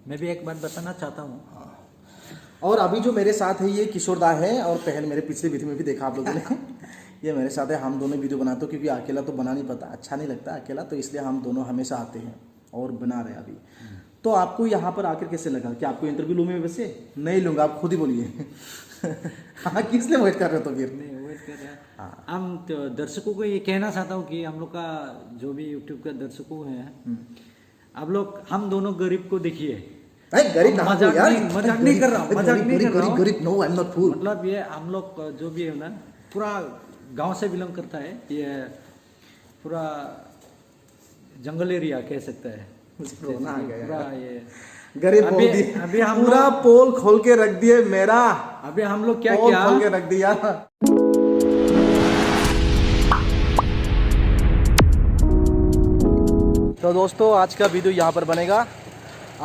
मैं भी एक बात बताना चाहता हूँ। और अभी जो मेरे साथ है ये किशोर दा है, और पहले मेरे पिछले वीडियो में भी देखा आप लोगों ने। ये मेरे साथ है, हम दोनों वीडियो बनाते हो क्योंकि अकेला तो बना नहीं पाता, अच्छा नहीं लगता अकेला, तो इसलिए हम दोनों हमेशा आते हैं और बना रहे हैं अभी। तो आपको यहाँ पर आकर कैसे लगा कि आपको इंटरव्यू लूँ मैं? वैसे नहीं लूँगा, आप खुद ही बोलिए। हाँ, किस लिए वेट कर रहे हो तो फिर? नहीं वेट कर रहे हैं। हम तो दर्शकों को ये कहना चाहता हूँ कि हम लोग का जो भी यूट्यूब का दर्शकों हैं, आप लोग हम दोनों गरीब को देखिए। गरीब ना मजाक यार, मजाक नहीं कर रहा हूँ, मजाक नहीं कर रहा हूँ। गरीब no, I am not poor. मतलब ये हम लोग जो भी है ना, पूरा गांव से बिलोंग करता है, ये पूरा जंगल एरिया कह सकता है। रोना आ गया पूरा ये गरीब अभी- बोल दी, अभी हम पूरा लोग- पोल खोल के रख दिए मेरा। अभी हम लोग क्या पोल किया, खोल के रख दिया। तो दोस्तों आज का वीडियो यहाँ पर बनेगा।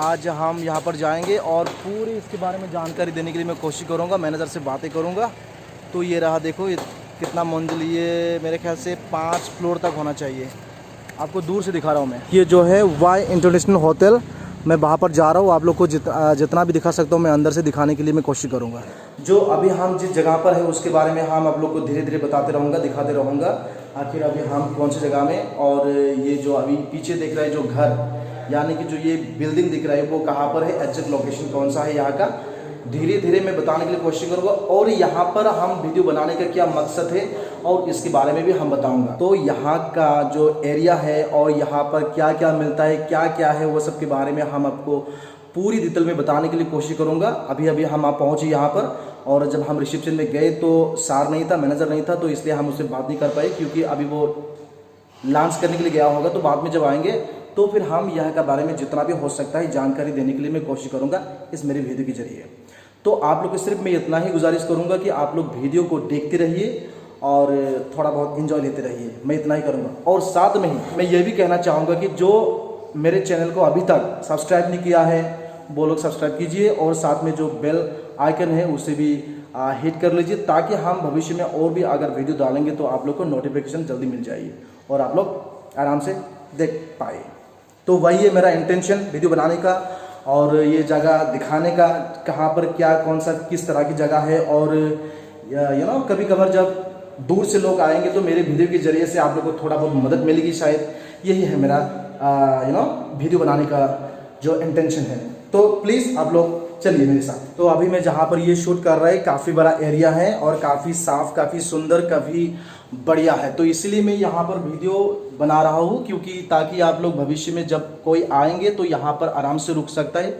आज हम यहाँ पर जाएंगे और पूरी इसके बारे में जानकारी देने के लिए मैं कोशिश करूँगा, मैनेजर से बातें करूँगा। तो ये रहा, देखो ये कितना मंजिल, ये मेरे ख्याल से 5 फ्लोर तक होना चाहिए। आपको दूर से दिखा रहा हूँ मैं। ये जो है वाई इंटरनेशनल होटल, मैं वहाँ पर जा रहा हूँ। आप लोग को जितना भी दिखा सकता हूँ मैं अंदर से दिखाने के लिए मैं कोशिश करूँगा। जो अभी हम जिस जगह पर है उसके बारे में हम आप लोग को धीरे धीरे बताते रहूँगा, दिखाते रहूँगा आखिर अभी हम कौन सी जगह में। और ये जो अभी पीछे दिख रहा है जो घर, यानी कि जो ये बिल्डिंग दिख रहा है वो कहाँ पर है, एग्जैक्ट लोकेशन कौन सा है यहाँ का, धीरे धीरे मैं बताने के लिए कोशिश करूँगा। और यहाँ पर हम वीडियो बनाने का क्या मकसद है और इसके बारे में भी हम बताऊँगा। तो यहाँ का जो एरिया है और यहाँ पर क्या क्या मिलता है, क्या क्या है, वो सब के बारे में हम आपको पूरी डिटेल में बताने के लिए कोशिश करूँगा। अभी अभी हम आप पहुँचे यहाँ पर, और जब हम रिसेप्शन में गए तो सार नहीं था, मैनेजर नहीं था, तो इसलिए हम उससे बात नहीं कर पाए क्योंकि अभी वो लॉन्च करने के लिए गया होगा। तो बाद में जब आएंगे तो फिर हम यहाँ के बारे में जितना भी हो सकता है जानकारी देने के लिए मैं कोशिश करूँगा इस मेरे वीडियो के जरिए। तो आप लोग को सिर्फ मैं इतना ही गुजारिश करूँगा कि आप लोग वीडियो को देखते रहिए और थोड़ा बहुत एंजॉय लेते रहिए, मैं इतना ही करूँगा। और साथ में ही मैं ये भी कहना चाहूँगा कि जो मेरे चैनल को अभी तक सब्सक्राइब नहीं किया है वो लोग सब्सक्राइब कीजिए, और साथ में जो बेल आइकन है उसे भी हिट कर लीजिए, ताकि हम भविष्य में और भी अगर वीडियो डालेंगे तो आप लोग को नोटिफिकेशन जल्दी मिल जाएगी और आप लोग आराम से देख पाए। तो वही है मेरा इंटेंशन वीडियो बनाने का और ये जगह दिखाने का, कहाँ पर क्या कौन सा किस तरह की जगह है। और कभी कभार जब दूर से लोग आएंगे तो मेरे वीडियो के जरिए से आप लोग को थोड़ा बहुत मदद मिलेगी शायद। यही है मेरा वीडियो बनाने का जो इंटेंशन है। तो प्लीज़ आप लोग चलिए मेरे साथ। तो अभी मैं जहाँ पर ये शूट कर रहा है काफ़ी बड़ा एरिया है और काफ़ी साफ, काफ़ी सुंदर, काफ़ी बढ़िया है। तो इसलिए मैं यहाँ पर वीडियो बना रहा हूँ क्योंकि ताकि आप लोग भविष्य में जब कोई आएंगे तो यहाँ पर आराम से रुक सकता है।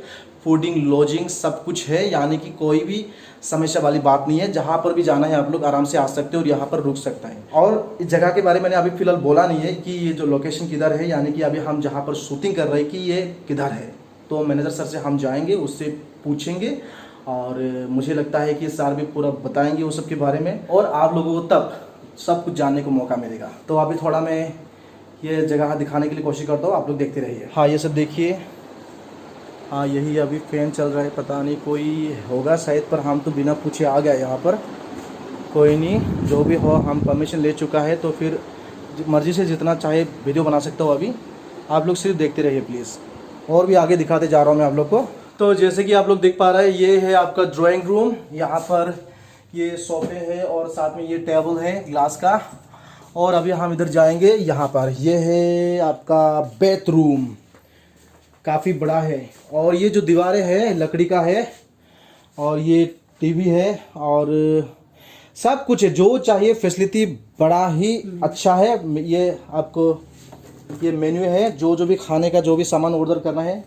फूडिंग, लॉजिंग सब कुछ है, यानी कि कोई भी समस्या वाली बात नहीं है। जहाँ पर भी जाना है आप लोग आराम से आ सकते हो और यहाँ पर रुक सकता है। और इस जगह के बारे में मैंने अभी फिलहाल बोला नहीं है कि ये जो लोकेशन किधर है, यानी कि अभी हम जहाँ पर शूटिंग कर रहे हैं कि ये किधर है। तो मैनेजर सर से हम जाएंगे, उससे पूछेंगे और मुझे लगता है कि सर भी पूरा बताएंगे वो सब के बारे में, और आप लोगों को तब सब कुछ जानने को मौका मिलेगा। तो अभी थोड़ा मैं ये जगह दिखाने के लिए कोशिश करता हूँ, आप लोग देखते रहिए। हाँ ये सब देखिए, हाँ यही अभी फैन चल रहा है, पता नहीं कोई होगा शायद, पर हम तो बिना पूछे आ गए यहाँ पर। कोई नहीं, जो भी हो हम परमिशन ले चुका है तो फिर मर्ज़ी से जितना चाहे वीडियो बना सकता हूँ। अभी आप लोग सिर्फ देखते रहिए प्लीज़, और भी आगे दिखाते जा रहा हूँ मैं आप लोग को। तो जैसे कि आप लोग देख पा रहे हैं ये है आपका ड्राइंग रूम। यहाँ पर ये सोफे है और साथ में ये टेबल है ग्लास का। और अभी हम इधर जाएंगे, यहाँ पर ये है आपका बेडरूम, काफ़ी बड़ा है। और ये जो दीवारें हैं लकड़ी का है, और ये टीवी है और सब कुछ है जो चाहिए, फैसिलिटी बड़ा ही अच्छा है। ये आपको ये मेन्यू है, जो भी खाने का जो भी सामान ऑर्डर करना है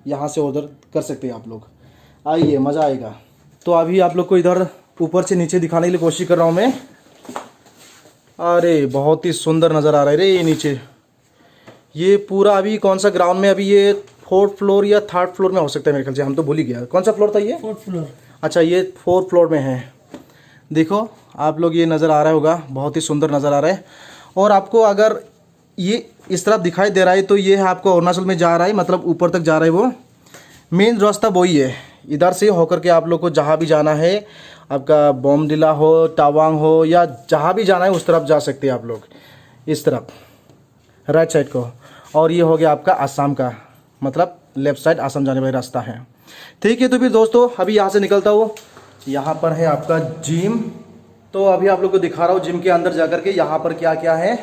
यहाँ से ऑर्डर कर सकते हैं आप लोग। आइए, मज़ा आएगा। तो अभी आप लोग को इधर ऊपर से नीचे दिखाने के लिए कोशिश कर रहा हूँ मैं। अरे बहुत ही सुंदर नज़र आ रहा है रे ये नीचे। ये पूरा अभी कौन सा ग्राउंड में, अभी ये 4th फ्लोर या 3rd फ्लोर में हो सकता है मेरे ख्याल से, हम तो भूल ही गया कौन सा फ्लोर था ये। 4th floor. अच्छा ये 4th फ्लोर में है। देखो आप लोग ये नज़र आ रहा होगा, बहुत ही सुंदर नज़र आ रहा है। और आपको अगर ये इस तरफ दिखाई दे रहा है तो ये है आपको अरुणाचल में जा रहा है, मतलब ऊपर तक जा रहा है। वो मेन रास्ता वही है, इधर से होकर के आप लोग को जहाँ भी जाना है, आपका बोमडिला हो, टावांग हो, या जहाँ भी जाना है उस तरफ जा सकते हैं आप लोग, इस तरफ राइट साइड को। और ये हो गया आपका आसाम का, मतलब लेफ्ट साइड आसाम जाने वाला रास्ता है। ठीक है, तो फिर दोस्तों अभी यहाँ से निकलता हूँ। यहाँ पर है आपका जिम, तो अभी आप लोग को दिखा रहा हूँ जिम के अंदर जाकर के यहाँ पर क्या क्या है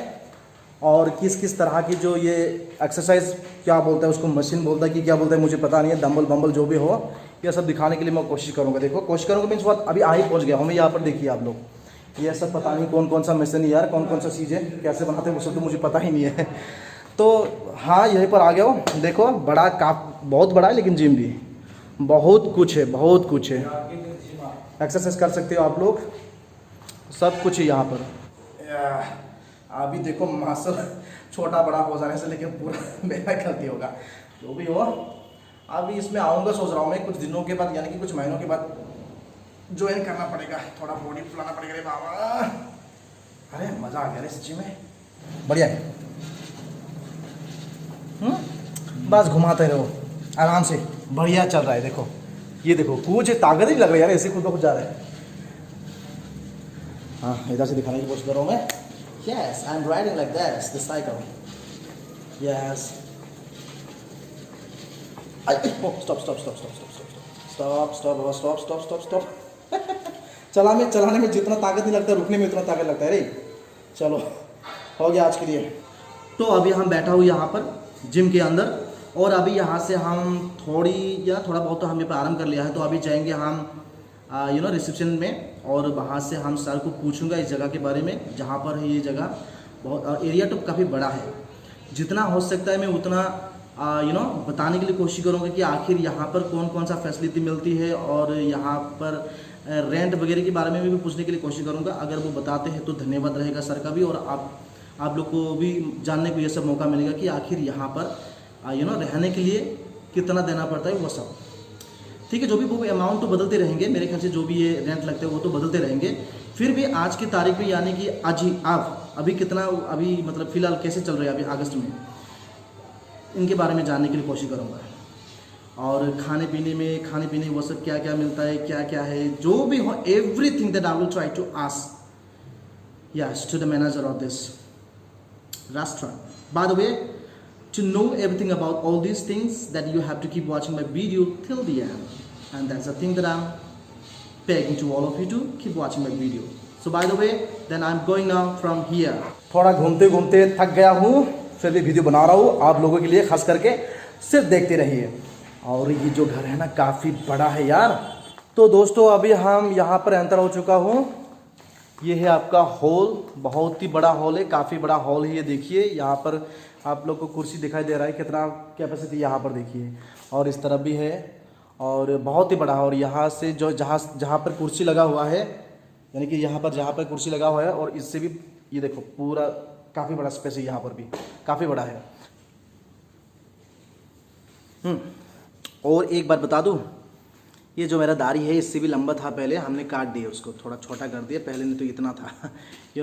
और किस किस तरह की जो ये एक्सरसाइज क्या बोलता है उसको, मशीन बोलता है कि क्या बोलता है मुझे पता नहीं है, डंबल बम्बल जो भी हो, ये सब दिखाने के लिए मैं कोशिश करूँगा। देखो कोशिश करूँगा मीन्स बात अभी आ ही पहुँच गया हूँ मैं यहाँ पर। देखिए आप लोग, ये सब पता नहीं कौन कौन सा मशीन यार, कौन कौन सा चीज़ है, कैसे बनाते हैं वो सब तो मुझे पता ही नहीं है। तो हाँ यहीं पर आ गया हूँ। देखो बड़ा बहुत बड़ा है, लेकिन जिम भी बहुत कुछ है, बहुत कुछ है। एक्सरसाइज कर सकते हो आप लोग, सब कुछ है यहाँ पर। अभी देखो मासल छोटा बड़ा हो जाने से, लेकिन पूरा मेरा गलती होगा जो भी हो। अभी इसमें आऊँगा, सोच रहा हूँ मैं कुछ दिनों के बाद, यानी कि कुछ महीनों के बाद ज्वाइन करना पड़ेगा, थोड़ा बॉडी फुलाना पड़ेगा। रे बाबा, अरे मज़ा आ गया रे सच्ची में, बढ़िया है। बस घुमाते रहो आराम से, बढ़िया चल रहा है। देखो ये देखो, कुछ ताकत ही लग रहा है यार, ऐसे खुद ब जा रहा है। हाँ इधर से दिखाने की कोशिश कर रहा हूँ मैं। Yes, I'm riding like this, the cycle. Yes. Stop. चलाने में जितना ताकत नहीं लगता, रुकने में उतना ताकत लगता है रे। चलो हो गया आज के लिए। तो अभी हम बैठा हुए यहाँ पर जिम के अंदर, और अभी यहाँ से हम थोड़ा बहुत तो हम यहाँ पर आराम कर लिया है। तो अभी जाएंगे हम रिसेप्शन में, और वहाँ से हम सर को पूछूंगा इस जगह के बारे में, जहाँ पर है ये जगह। बहुत एरिया तो काफ़ी बड़ा है, जितना हो सकता है मैं उतना बताने के लिए कोशिश करूँगा कि आखिर यहाँ पर कौन कौन सा फैसिलिटी मिलती है, और यहाँ पर रेंट वगैरह के बारे में भी पूछने के लिए कोशिश करूँगा। अगर वो बताते हैं तो धन्यवाद रहेगा सर का भी, और आप लोग को भी जानने को ये सब मौका मिलेगा कि आखिर यहाँ पर रहने के लिए कितना देना पड़ता है वो सब। ठीक है, जो भी वो अमाउंट तो बदलते रहेंगे मेरे ख्याल से, जो भी ये रेंट लगते हैं वो तो बदलते रहेंगे। फिर भी आज की तारीख में, यानी कि आज ही अभी कितना, अभी मतलब फ़िलहाल कैसे चल रहे हैं अभी अगस्त में, इनके बारे में जानने के लिए कोशिश करूँगा। और खाने पीने वो सब क्या क्या मिलता है, क्या क्या है, जो भी हो, everything that I will try to ask yes to the manager of this restaurant. By the way, to know everything about all these things, that you have to keep watching my video till the end, and that's the thing that I'm begging to all of you to keep watching my video. So by the way, then I'm going now from here. थोड़ा घूमते घूमते थक गया हूँ, फिर भी video बना रहा हूँ आप लोगों के लिए, खास करके सिर्फ देखते रहिए। और ये जो घर है ना काफ़ी बड़ा है यार। तो दोस्तों अभी हम यहाँ पर एंटर हो चुका हूँ। ये है आपका हॉल, बहुत ही बड़ा हॉल है, काफ़ी बड़ा हॉल है ये। देखिए यहाँ पर आप लोग को कुर्सी दिखाई दे रहा है, कितना कैपेसिटी यहाँ पर देखिए, और इस तरफ भी है, और बहुत ही बड़ा है। और यहाँ से जो जहाँ पर कुर्सी लगा हुआ है, यानी कि यहाँ पर जहाँ पर कुर्सी लगा हुआ है, और इससे भी ये देखो पूरा काफ़ी बड़ा स्पेस है, यहाँ पर भी काफ़ी बड़ा है। और एक बात बता दूँ, ये जो मेरा दाढ़ी है इससे भी लंबा था पहले, हमने काट दिया उसको, थोड़ा छोटा कर दिया। पहले नहीं तो इतना था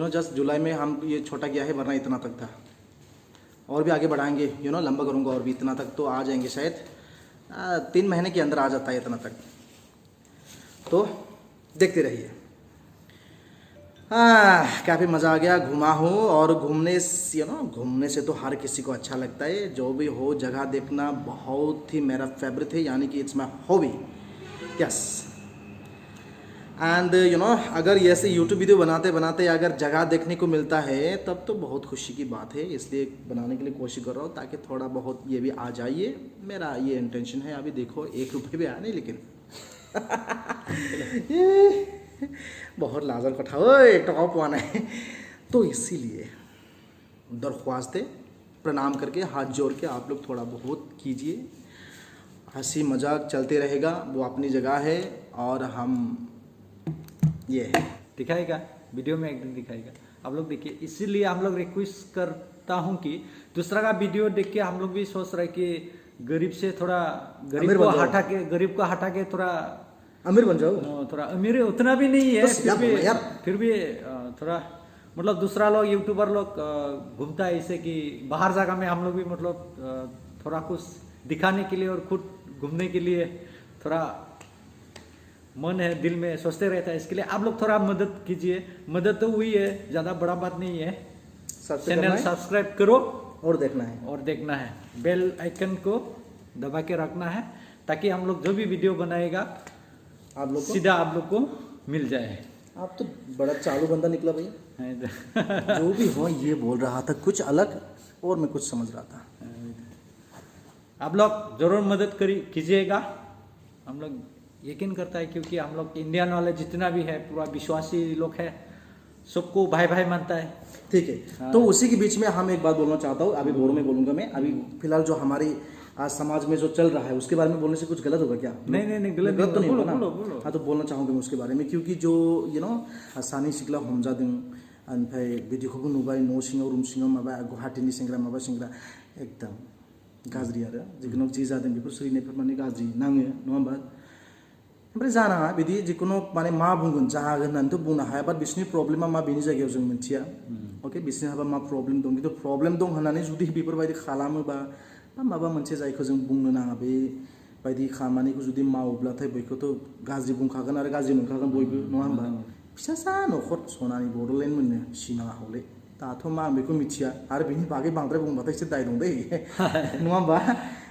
जस्ट जुलाई में हम ये छोटा किया है, वरना इतना तक था। और भी आगे बढ़ाएंगे, लंबा करूँगा, और भी इतना तक तो आ जाएंगे शायद, 3 महीने के अंदर आ जाता है इतना तक। तो देखते रहिए। काफ़ी मज़ा आ गया, घुमा हूँ। और घूमने से तो हर किसी को अच्छा लगता है, जो भी हो जगह देखना बहुत ही मेरा फेवरेट है, यानी कि it's my hobby. Yes, and अगर ऐसे यूट्यूब वीडियो बनाते बनाते अगर जगह देखने को मिलता है तब तो बहुत खुशी की बात है। इसलिए बनाने के लिए कोशिश कर रहा हूँ ताकि थोड़ा बहुत ये भी आ जाइए, मेरा ये इंटेंशन है। अभी देखो 1 रुपये भी आया नहीं, लेकिन ये बहुत लाजर कठा हो, एक टॉप आना है। तो इसीलिए दरख्वास्त है, प्रणाम करके हाथ जोड़ के आप लोग थोड़ा बहुत कीजिए। हंसी मजाक चलते रहेगा, वो अपनी जगह है, और हम ये है दिखाएगा, वीडियो में एक दिन दिखाएगा, आप लोग देखिए। इसीलिए हम लोग रिक्वेस्ट करता हूँ कि दूसरा का वीडियो देख के हम लोग भी सोच रहे कि गरीब से थोड़ा गरीब को हटा के थोड़ा अमीर बन जाओ। थोड़ा अमीर उतना भी नहीं है, फिर भी थोड़ा मतलब दूसरा लोग यूट्यूबर लोग घूमता है ऐसे कि बाहर जगह में, हम लोग भी मतलब थोड़ा कुछ दिखाने के लिए और खुद घूमने के लिए थोड़ा मन है, दिल में सोचते रहता है। इसके लिए आप लोग थोड़ा मदद कीजिए। मदद तो हुई है, ज़्यादा बड़ा बात नहीं है। चैनल सब्सक्राइब करो, और देखना है बेल आइकन को दबा के रखना है, ताकि हम लोग जो भी वीडियो बनाएगा आप लोग को सीधा आप लोग को मिल जाए। आप तो बड़ा चालू बंदा निकला भाई। है तो। जो भी हो, ये बोल रहा था कुछ अलग और मैं कुछ समझ रहा था। आप लोग जरूर मदद कीजिएगा। हम लोग यकीन करता है, क्योंकि हम लोग इंडियन वाले जितना भी है पूरा विश्वासी लोग है, सबको भाई भाई मानता है। ठीक है, तो उसी के बीच में हम एक बात बोलना चाहता हूँ, अभी बोरो में बोलूंगा मैं। अभी फिलहाल जो हमारी आज समाज में जो चल रहा है उसके बारे में बोलने से कुछ गलत होगा क्या? नहीं, गलत तो नहीं होगा ना? बोलो। हाँ, तो बोलना चाहूँगा मैं उसके बारे में, क्योंकि जो सानै सिख्ला हमजादों, ओमफ्राय बिदिखौबो नुबाय न' सिङाव रुम सिङाव माबा गुवाहाटीनि सेंग्रा माबा सेंग्रा एकदम गाज्रि आरो जिखुनु जि जादों बेफोर सोलिनायफोर माने गाज्रि नाङो, नङा होमबा? ओमफ्राय जानाङा बिदि जिखुनु माने मा बुंगोन जागोन होननानैथ' बुंनो हाया, बाट बिसोरनि प्रब्लेमा मा बेनि जायगायाव जों मिथिया। अके, बिसोरहाबा मा प्रब्लेम दं, खिन्थु प्रब्लेम दं होननानै जुदि बेफोरबायदि खालामोबा बा माबा मोनसे जायखौ जों बुंनो नाङा बेबायदि खामानिखौ जुदि मावोब्लाथाय बयखौथ' गाज्रि बुंखागोन आरो गाज्रि मोनखागोन बयबो, नङा होमबा? फिसासा न'खर सनानि बड'लेण्ड मोननो सिमाङा हले दाथ' मा आं बेखौ मिथिया, आरो बिनि बागै बांद्राय बुंबाथाय एसे दाय दं दै, नङा होमबा?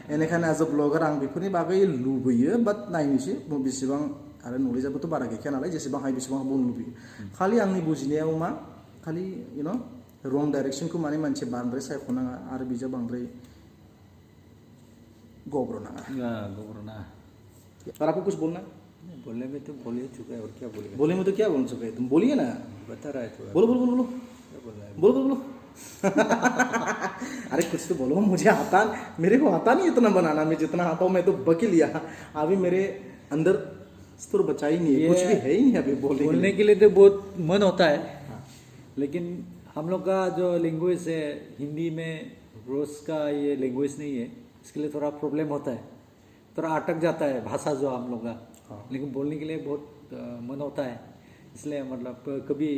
बेनिखायनो एज अ ब्लगार आं बेफोरनि बागै लुबैयो, बाट नायनोसै बेसेबां, आरो नलेजाबोथ' बारा गैखाया नालाय, जेसेबां हायो बेसेबां बुंनो लुबैयो। खालि आंनि बुजिनायाव मा, खालि रं डाइरेक्सनखौ माने मानसि बांद्राय सायख'नाङा आरो बिजों बांद्राय गब्र'नाङा। और आपको कुछ बोलना है? बोलने में तो बोल ही चुका है, और क्या बोलेगा? बोले में तो क्या बोल चुके हैं तुम, बोलिए ना। बता रहा है तो। बोलो बोलो बोलो बोलो बोलना है? बोलो। अरे कुछ तो बोलो, मुझे आता, मेरे को आता नहीं इतना बनाना, मैं जितना आता हूँ मैं तो बकी लिया। अभी मेरे अंदर स्तर बचा ही नहीं है, कुछ भी है ही नहीं अभी बोलने के लिए तो बहुत मन होता है। लेकिन हम लोग का जो लैंग्वेज है हिंदी में रोज का ये लैंग्वेज नहीं है, इसके लिए थोड़ा प्रॉब्लम होता है, थोड़ा अटक जाता है भाषा जो हम लोग का। लेकिन बोलने के लिए बहुत मन होता है, इसलिए मतलब कभी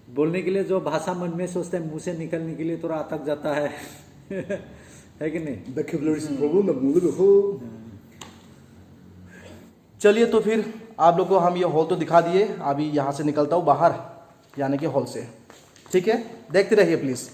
बोलने के लिए जो भाषा मन में सोचते हैं मुंह से निकलने के लिए थोड़ा अटक जाता है। है कि नहीं? चलिए, तो फिर आप लोग को हम ये हॉल तो दिखा दिए, अभी यहाँ से निकलता हूँ बाहर, यानी कि हॉल से। ठीक है, देखते रहिए प्लीज़।